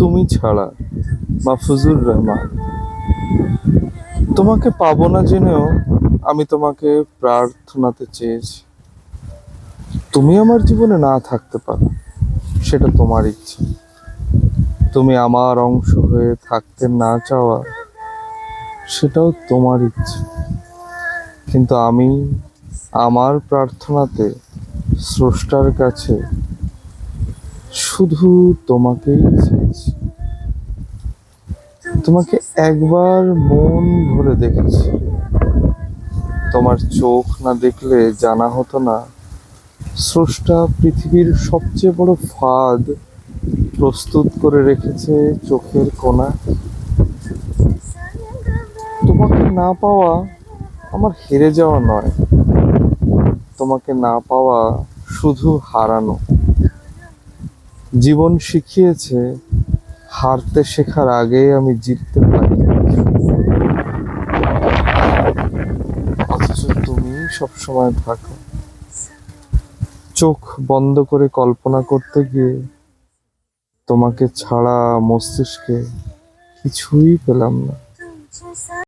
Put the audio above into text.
তুমি ছাড়া, মাহফুজুর রহমান। তোমাকে পাবো না জেনেও আমি তোমাকে প্রার্থনাতে চেয়েছি। তুমি আমার জীবনে না থাকতে পারো, সেটা তোমার ইচ্ছা। তুমি আমার অংশ হয়ে থাকতে না চাওয়া, সেটাও তোমার ইচ্ছা। কিন্তু আমি আমার প্রার্থনাতে স্রষ্টার কাছে শুধু তোমাকেই চেয়েছি। তোমাকে একবার মন ভরে দেখেছি। তোমার চোখ না দেখলে জানা হতো না স্রষ্টা পৃথিবীর সবচেয়ে বড় ফাঁদ প্রস্তুত করে রেখেছে চোখের কোণা। তোমাকে না পাওয়া আমার হেরে যাওয়া নয়, তোমাকে না পাওয়া শুধু হারানো। জীবন শিখিয়েছে হারতে শেখার আগে আমি জিততে পারি, অথচ তুমি সবসময় থাকো। চোখ বন্ধ করে কল্পনা করতে গিয়ে তোমাকে ছাড়া মস্তিষ্কে কিছুই পেলাম না।